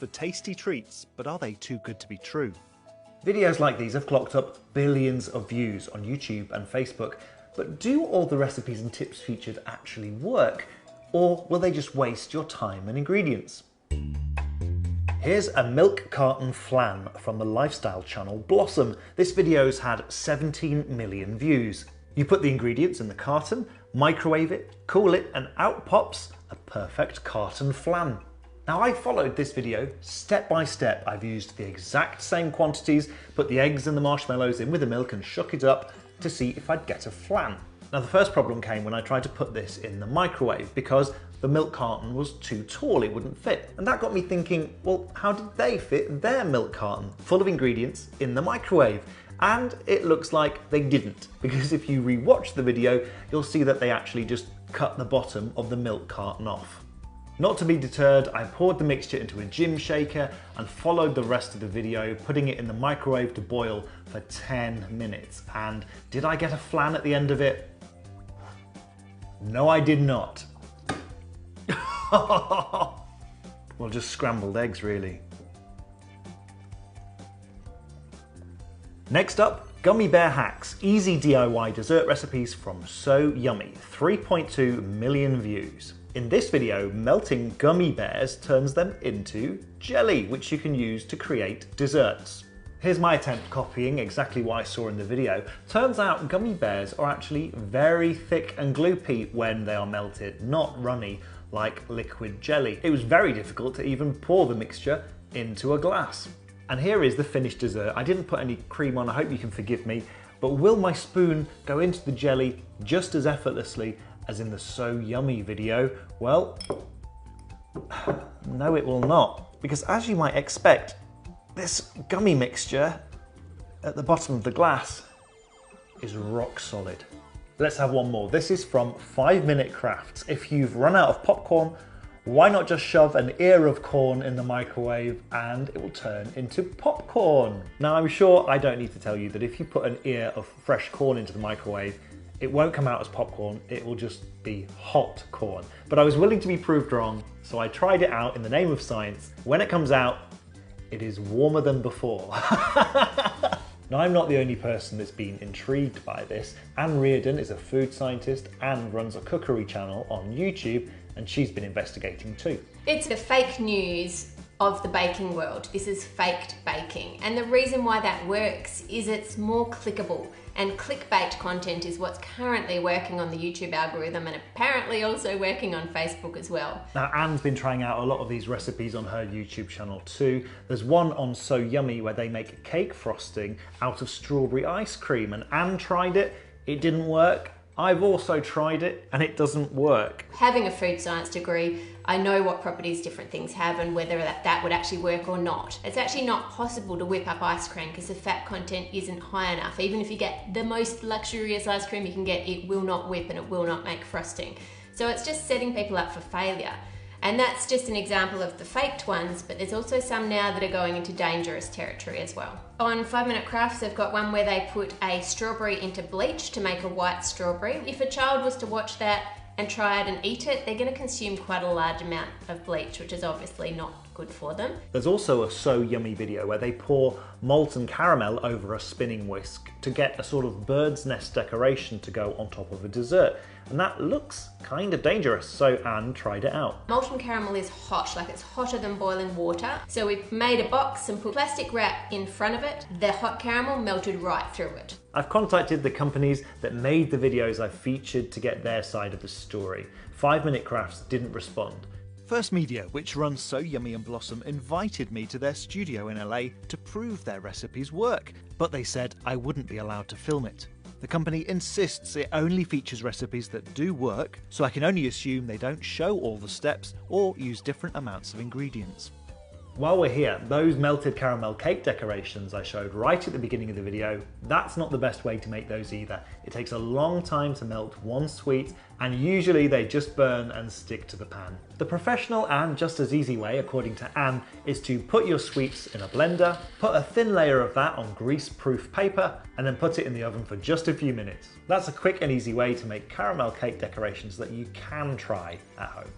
for tasty treats, but are they too good to be true? Videos like these have clocked up billions of views on YouTube and Facebook, but do all the recipes and tips featured actually work? Or will they just waste your time and ingredients? Here's a milk carton flan from the lifestyle channel Blossom. This video's had 17 million views. You put the ingredients in the carton, microwave it, cool it, and out pops a perfect carton flan. Now I followed this video step by step. I've used the exact same quantities, put the eggs and the marshmallows in with the milk and shook it up to see if I'd get a flan. Now the first problem came when I tried to put this in the microwave because the milk carton was too tall, it wouldn't fit. And that got me thinking, well, how did they fit their milk carton full of ingredients in the microwave? And it looks like they didn't, because if you rewatch the video, you'll see that they actually just cut the bottom of the milk carton off. Not to be deterred, I poured the mixture into a gym shaker and followed the rest of the video, putting it in the microwave to boil for 10 minutes. And did I get a flan at the end of it? No, I did not. Well, just scrambled eggs, really. Next up, Gummy Bear Hacks, easy DIY dessert recipes from So Yummy, 3.2 million views. In this video, melting gummy bears turns them into jelly, which you can use to create desserts. Here's my attempt copying exactly what I saw in the video. Turns out gummy bears are actually very thick and gloopy when they are melted, not runny like liquid jelly. It was very difficult to even pour the mixture into a glass. And here is the finished dessert. I didn't put any cream on, I hope you can forgive me, but will my spoon go into the jelly just as effortlessly as in the So Yummy video? Well, no it will not, because as you might expect, this gummy mixture at the bottom of the glass is rock solid. Let's have one more. This is from 5 Minute Crafts. If you've run out of popcorn, why not just shove an ear of corn in the microwave and it will turn into popcorn? Now I'm sure I don't need to tell you that if you put an ear of fresh corn into the microwave, it won't come out as popcorn, it will just be hot corn. But I was willing to be proved wrong, so I tried it out in the name of science. When it comes out, it is warmer than before. Now I'm not the only person that's been intrigued by this. Anne Reardon is a food scientist and runs a cookery channel on YouTube, and she's been investigating too. It's the fake news of the baking world. This is faked baking. And the reason why that works is it's more clickable, and clickbait content is what's currently working on the YouTube algorithm and apparently also working on Facebook as well. Now Anne's been trying out a lot of these recipes on her YouTube channel too. There's one on So Yummy where they make cake frosting out of strawberry ice cream, and Anne tried it, it didn't work. I've also tried it and it doesn't work. Having a food science degree, I know what properties different things have and whether that would actually work or not. It's actually not possible to whip up ice cream because the fat content isn't high enough. Even if you get the most luxurious ice cream you can get, it will not whip and it will not make frosting. So it's just setting people up for failure. And that's just an example of the faked ones, but there's also some now that are going into dangerous territory as well. On 5 Minute Crafts, they've got one where they put a strawberry into bleach to make a white strawberry. If a child was to watch that and try it and eat it, they're going to consume quite a large amount of bleach, which is obviously not good for them. There's also a So Yummy video where they pour molten caramel over a spinning whisk to get a sort of bird's nest decoration to go on top of a dessert. And that looks kind of dangerous, so Anne tried it out. Molten caramel is hot, like it's hotter than boiling water. So we've made a box and put plastic wrap in front of it. The hot caramel melted right through it. I've contacted the companies that made the videos I've featured to get their side of the story. 5 Minute Crafts didn't respond. First Media, which runs So Yummy and Blossom, invited me to their studio in LA to prove their recipes work, but they said I wouldn't be allowed to film it. The company insists it only features recipes that do work, so I can only assume they don't show all the steps or use different amounts of ingredients. While we're here, those melted caramel cake decorations I showed right at the beginning of the video, that's not the best way to make those either. It takes a long time to melt one sweet, and usually they just burn and stick to the pan. The professional and just as easy way, according to Anne, is to put your sweets in a blender, put a thin layer of that on grease-proof paper, and then put it in the oven for just a few minutes. That's a quick and easy way to make caramel cake decorations that you can try at home.